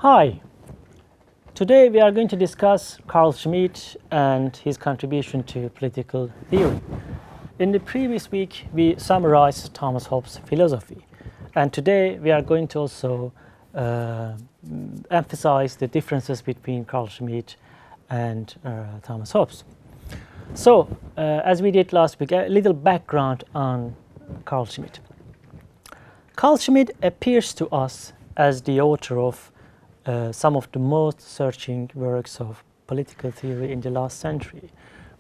Hi, today we are going to discuss Carl Schmitt and his contribution to political theory. In the previous week we summarized Thomas Hobbes' philosophy, and today we are going to also emphasize the differences between Carl Schmitt and Thomas Hobbes. So, as we did last week, a little background on Carl Schmitt. Carl Schmitt appears to us as the author of some of the most searching works of political theory in the last century,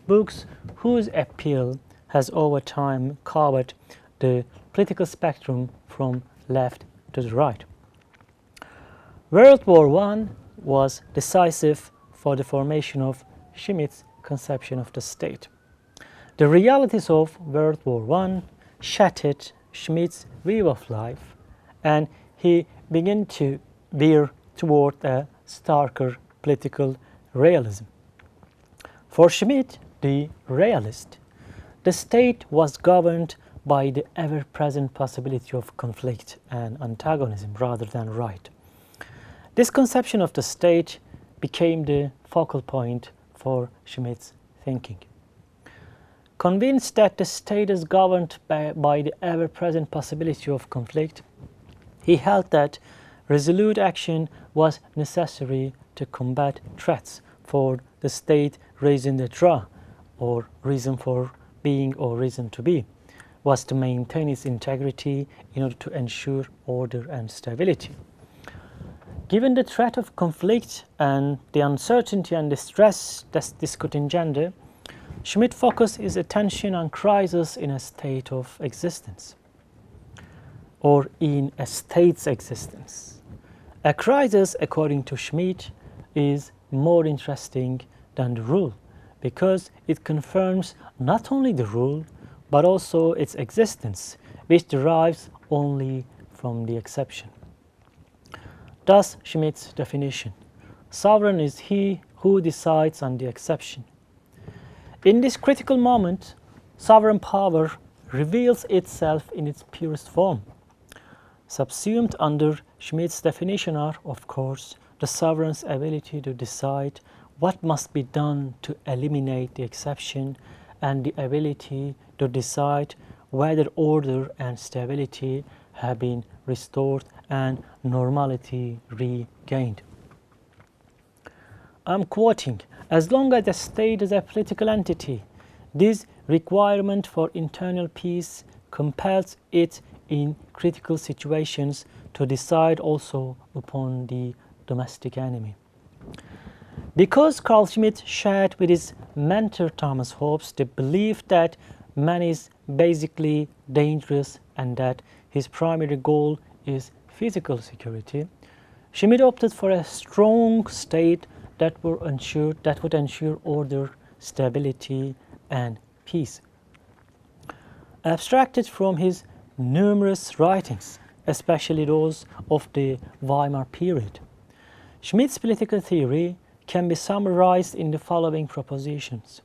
books whose appeal has over time covered the political spectrum from left to the right. World War I was decisive for the formation of Schmitt's conception of the state. The realities of World War I shattered Schmitt's view of life, and he began to veer toward a starker political realism. For Schmitt, the realist, the state was governed by the ever-present possibility of conflict and antagonism rather than right. This conception of the state became the focal point for Schmitt's thinking. Convinced that the state is governed by the ever-present possibility of conflict, he held that resolute action was necessary to combat threats, for the state raison d'etre, or reason for being or reason to be, was to maintain its integrity in order to ensure order and stability. Given the threat of conflict and the uncertainty and the stress that this could engender, Schmitt focused his attention on crisis in a state of existence, or in a state's existence. A crisis, according to Schmitt, is more interesting than the rule, because it confirms not only the rule, but also its existence, which derives only from the exception. Thus, Schmitt's definition: sovereign is he who decides on the exception. In this critical moment, sovereign power reveals itself in its purest form. Subsumed under Schmitt's definition are, of course, the sovereign's ability to decide what must be done to eliminate the exception, and the ability to decide whether order and stability have been restored and normality regained. I'm quoting, "As long as the state is a political entity, this requirement for internal peace compels it in critical situations to decide also upon the domestic enemy." Because Carl Schmitt shared with his mentor Thomas Hobbes the belief that man is basically dangerous and that his primary goal is physical security, Schmitt opted for a strong state that would ensure order, stability, and peace. Abstracted from his numerous writings, especially those of the Weimar period, Schmitt's political theory can be summarized in the following propositions.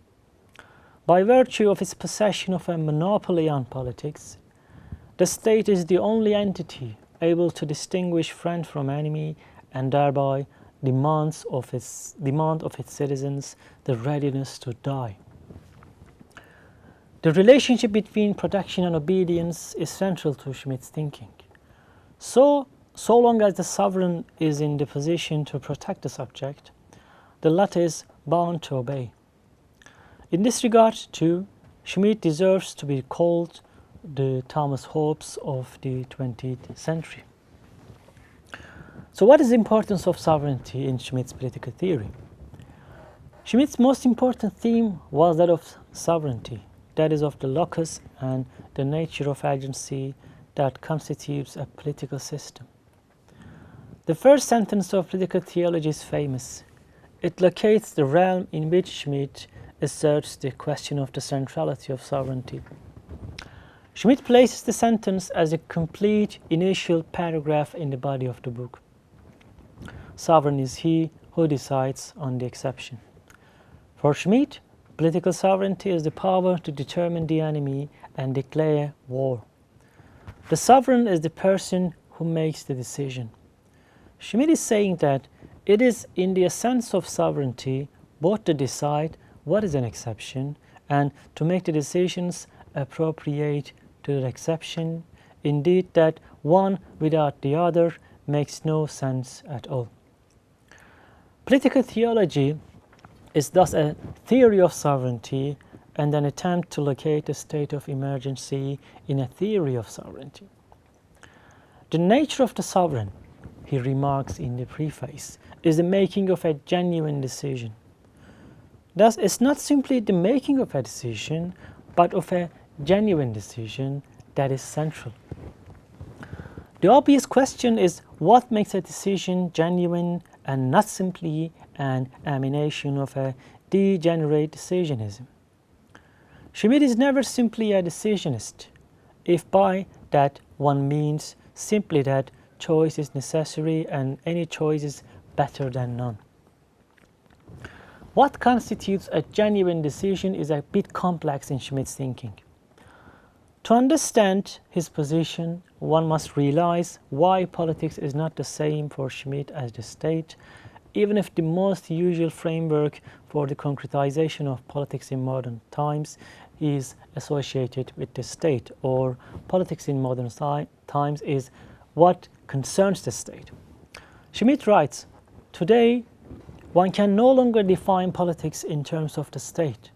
By virtue of its possession of a monopoly on politics, the state is the only entity able to distinguish friend from enemy, and thereby demand of its citizens the readiness to die. The relationship between protection and obedience is central to Schmitt's thinking. So long as the sovereign is in the position to protect the subject, the latter is bound to obey. In this regard, too, Schmitt deserves to be called the Thomas Hobbes of the 20th century. So what is the importance of sovereignty in Schmitt's political theory? Schmitt's most important theme was that of sovereignty, that is, of the locus and the nature of agency that constitutes a political system. The first sentence of political theology is famous. It locates the realm in which Schmitt asserts the question of the centrality of sovereignty. Schmitt places the sentence as a complete initial paragraph in the body of the book. Sovereign is he who decides on the exception. For Schmitt, political sovereignty is the power to determine the enemy and declare war. The sovereign is the person who makes the decision. Schmidt is saying that it is in the essence of sovereignty both to decide what is an exception and to make the decisions appropriate to that exception. Indeed, that one without the other makes no sense at all. Political theology is thus a theory of sovereignty and an attempt to locate a state of emergency in a theory of sovereignty. The nature of the sovereign, he remarks in the preface, is the making of a genuine decision. Thus, it's not simply the making of a decision, but of a genuine decision that is central. The obvious question is what makes a decision genuine and not simply an emanation of a degenerate decisionism. Schmidt is never simply a decisionist, if by that one means simply that choice is necessary and any choice is better than none. What constitutes a genuine decision is a bit complex in Schmidt's thinking. To understand his position, one must realize why politics is not the same for Schmidt as the state, even if the most usual framework for the concretization of politics in modern times is associated with the state, or politics in modern times is what concerns the state. Schmidt writes, "Today, one can no longer define politics in terms of the state.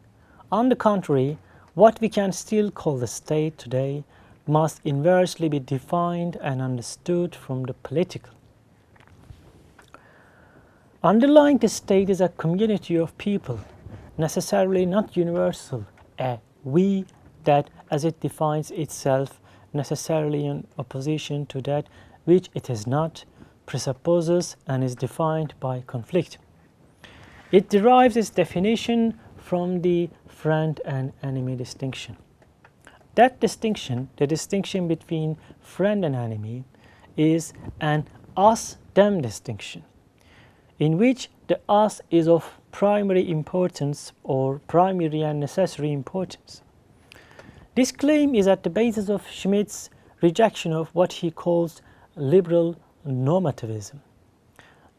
On the contrary, what we can still call the state today must inversely be defined and understood from the political. Underlying the state is a community of people, necessarily not universal, a we that, as it defines itself, necessarily in opposition to that which it is not, presupposes and is defined by conflict. It derives its definition from the friend and enemy distinction. That distinction, the distinction between friend and enemy, is an us-them distinction, in which the us is of primary importance or primary and necessary importance. This claim is at the basis of Schmidt's rejection of what he calls liberal normativism.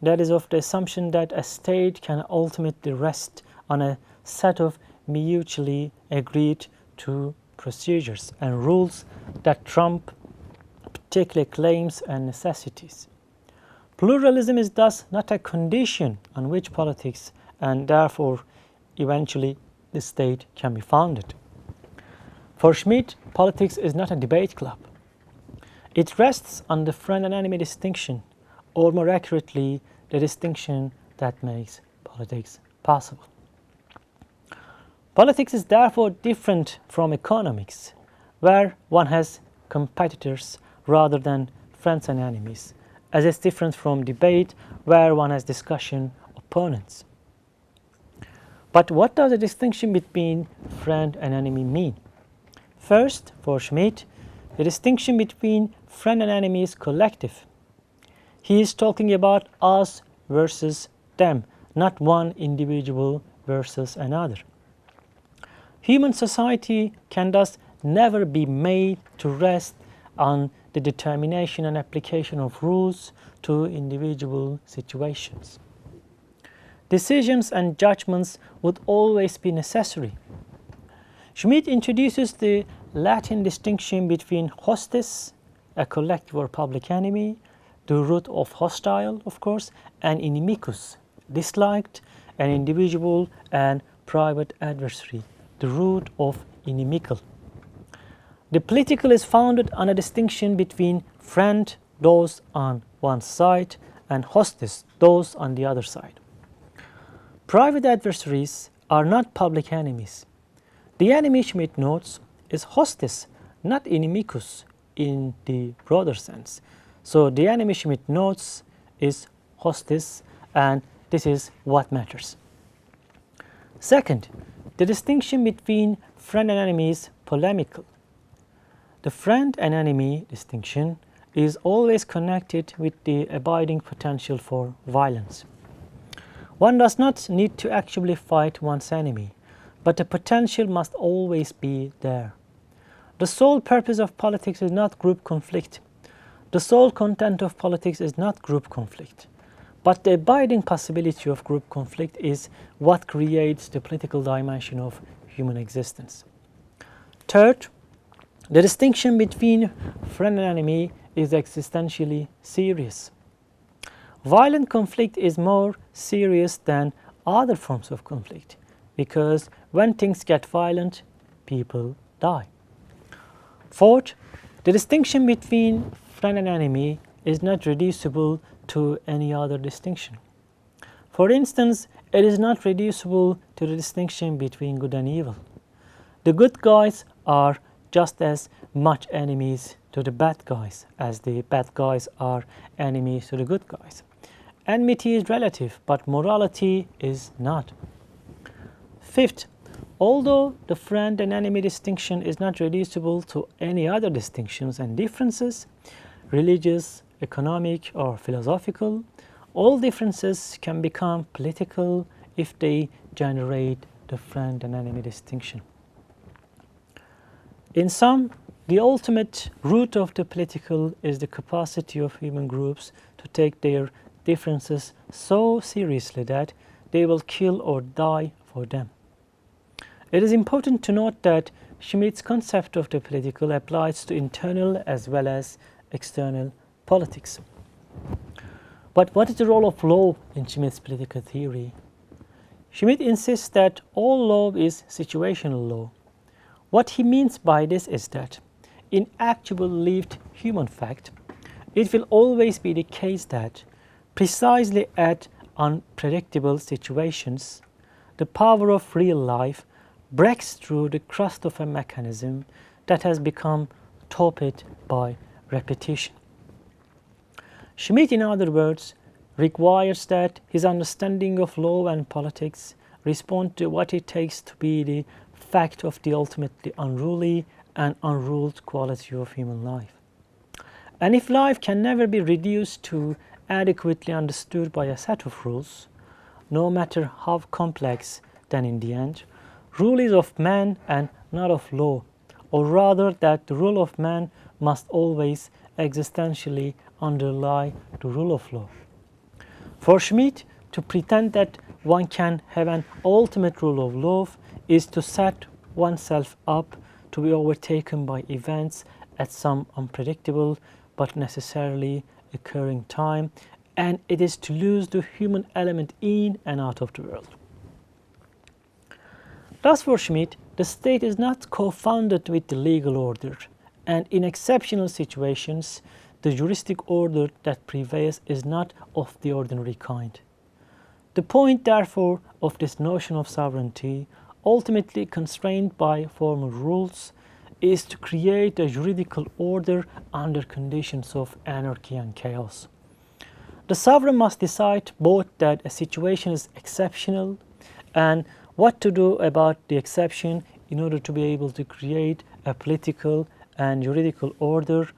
That is, of the assumption that a state can ultimately rest on a set of mutually agreed to procedures and rules that trump particular claims and necessities. Pluralism is thus not a condition on which politics and therefore eventually the state can be founded. For Schmidt, politics is not a debate club. It rests on the friend and enemy distinction, or more accurately, the distinction that makes politics possible. Politics is therefore different from economics, where one has competitors rather than friends and enemies, as it's different from debate, where one has discussion opponents. But what does the distinction between friend and enemy mean? First, for Schmidt, the distinction between friend and enemy is collective. He is talking about us versus them, not one individual versus another. Human society can thus never be made to rest on the determination and application of rules to individual situations. Decisions and judgments would always be necessary. Schmidt introduces the Latin distinction between hostis, a collective or public enemy, the root of hostile, of course, and inimicus, disliked, an individual and private adversary, the root of inimical. The political is founded on a distinction between friend, those on one side, and hostis, those on the other side. Private adversaries are not public enemies. The enemy, Schmidt notes, is hostis, not inimicus in the broader sense. So the enemy, Schmidt notes, is hostis, and this is what matters. Second, the distinction between friend and enemy is polemical. The friend and enemy distinction is always connected with the abiding potential for violence. One does not need to actually fight one's enemy, but the potential must always be there. The sole purpose of politics is not group conflict. The sole content of politics is not group conflict, but the abiding possibility of group conflict is what creates the political dimension of human existence. Third, the distinction between friend and enemy is existentially serious. Violent conflict is more serious than other forms of conflict because when things get violent, people die. Fourth, the distinction between friend and enemy is not reducible to any other distinction. For instance, it is not reducible to the distinction between good and evil. The good guys are just as much enemies to the bad guys as the bad guys are enemies to the good guys. Enmity is relative, but morality is not. Fifth, although the friend and enemy distinction is not reducible to any other distinctions and differences, religious, economic, or philosophical, all differences can become political if they generate the friend and enemy distinction. In sum, the ultimate root of the political is the capacity of human groups to take their differences so seriously that they will kill or die for them. It is important to note that Schmitt's concept of the political applies to internal as well as external politics. But what is the role of law in Schmitt's political theory? Schmitt insists that all law is situational law. What he means by this is that in actual lived human fact, it will always be the case that precisely at unpredictable situations, the power of real life breaks through the crust of a mechanism that has become torpid by repetition. Schmitt, in other words, requires that his understanding of law and politics respond to what it takes to be the fact of the ultimately unruly and unruled quality of human life. And if life can never be reduced to adequately understood by a set of rules, no matter how complex, then in the end, rule is of man and not of law, or rather that the rule of man must always existentially underlie the rule of law. For Schmitt, to pretend that one can have an ultimate rule of law is to set oneself up to be overtaken by events at some unpredictable but necessarily occurring time, and it is to lose the human element in and out of the world. Thus for Schmitt, the state is not co-founded with the legal order, and in exceptional situations, the juristic order that prevails is not of the ordinary kind. The point, therefore, of this notion of sovereignty, ultimately constrained by formal rules, is to create a juridical order under conditions of anarchy and chaos. The sovereign must decide both that a situation is exceptional and what to do about the exception in order to be able to create a political and juridical order,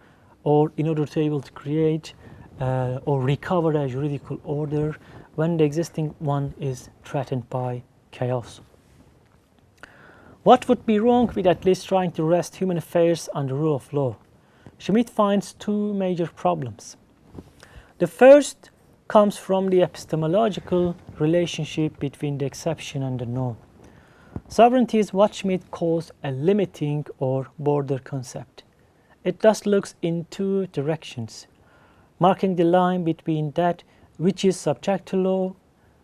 or in order to be able to create or recover a juridical order when the existing one is threatened by chaos. What would be wrong with at least trying to rest human affairs on the rule of law? Schmitt finds two major problems. The first comes from the epistemological relationship between the exception and the norm. Sovereignty is what Schmitt calls a limiting or border concept. It thus looks in two directions, marking the line between that which is subject to law,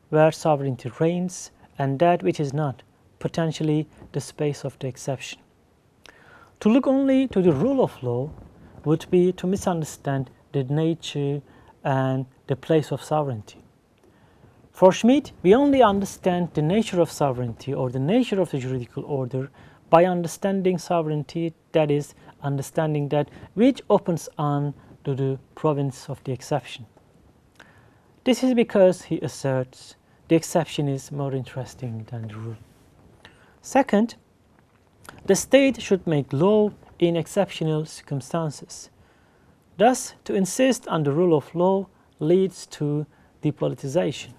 where sovereignty reigns, and that which is not, potentially the space of the exception. To look only to the rule of law would be to misunderstand the nature and the place of sovereignty. For Schmitt, we only understand the nature of sovereignty or the nature of the juridical order by understanding sovereignty, that is, understanding that which opens on to the province of the exception. This is because, he asserts, the exception is more interesting than the rule. Second, the state should make law in exceptional circumstances. Thus, to insist on the rule of law leads to depoliticization.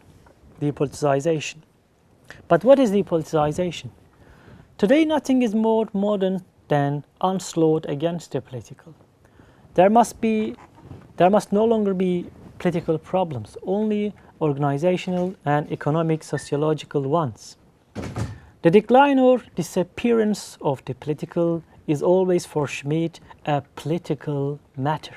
But what is depoliticization? Today, nothing is more modern than onslaught against the political. There must be There must no longer be political problems, only organizational and economic sociological ones. The decline or disappearance of the political is always for Schmitt a political matter.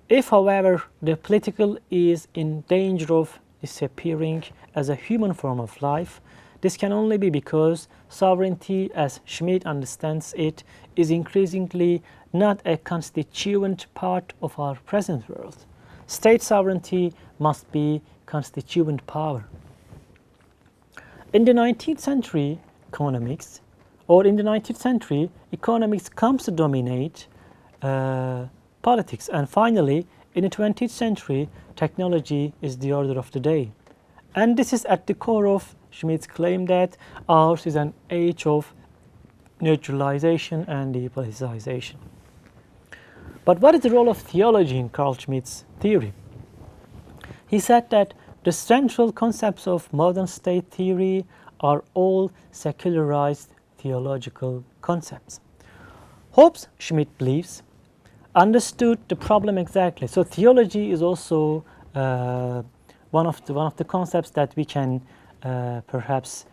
If, however, the political is in danger of disappearing as a human form of life, this can only be because sovereignty, as Schmitt understands it, is increasingly not a constituent part of our present world. State sovereignty must be constituent power. In the 19th century, economics comes to dominate politics, and finally, in the 20th century, technology is the order of the day. And this is at the core of Schmitt's claim that ours is an age of neutralization and depoliticization. But what is the role of theology in Carl Schmitt's theory? He said that the central concepts of modern state theory are all secularized theological concepts. Hobbes, Schmitt believes, understood the problem exactly. So theology is also one of the concepts that we can perhaps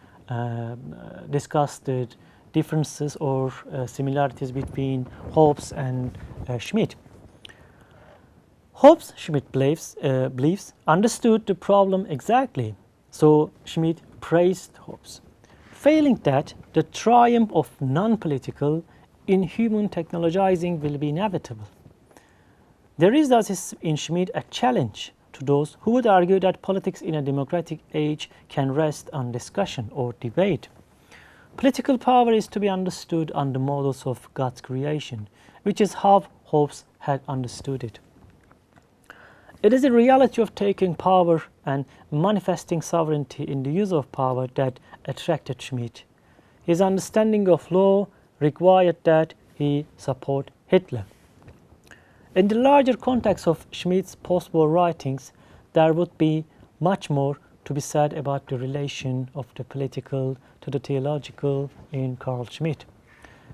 discuss the differences or similarities between Hobbes and Schmitt. Hobbes, Schmitt believes, understood the problem exactly. So Schmitt praised Hobbes. Failing that, the triumph of non-political in human technologizing will be inevitable. There is thus in Schmitt a challenge to those who would argue that politics in a democratic age can rest on discussion or debate. Political power is to be understood on the models of God's creation, which is how Hobbes had understood it. It is the reality of taking power and manifesting sovereignty in the use of power that attracted Schmitt. His understanding of law required that he support Hitler. In the larger context of Schmitt's post-war writings, there would be much more to be said about the relation of the political to the theological in Carl Schmitt.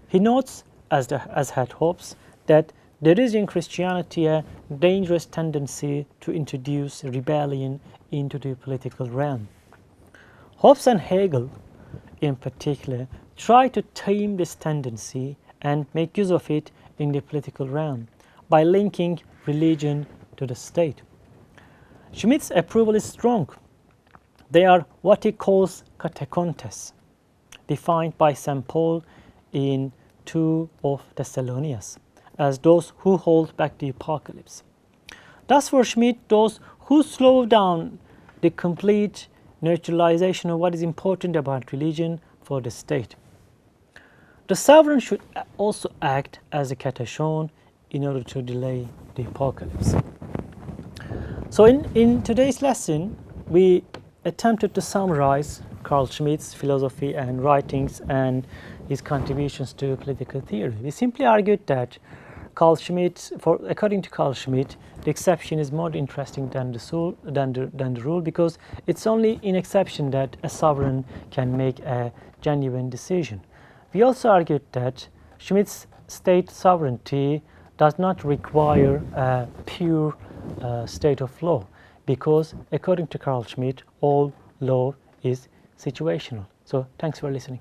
He notes, as had Hobbes, that there is in Christianity a dangerous tendency to introduce rebellion into the political realm. Hobbes and Hegel, in particular, try to tame this tendency and make use of it in the political realm by linking religion to the state. Schmitt's approval is strong. They are what he calls katekontes, defined by St. Paul in 2 of Thessalonians, as those who hold back the apocalypse. Thus for Schmitt, those who slow down the complete neutralization of what is important about religion for the state. The sovereign should also act as a katechon in order to delay the apocalypse. So in today's lesson, we attempted to summarize Carl Schmitt's philosophy and writings and his contributions to political theory. We simply argued that according to Carl Schmitt, the exception is more interesting than the rule, because it's only in exception that a sovereign can make a genuine decision. We also argued that Schmitt's state sovereignty does not require a pure state of law, because according to Carl Schmitt, all law is situational. So thanks for listening.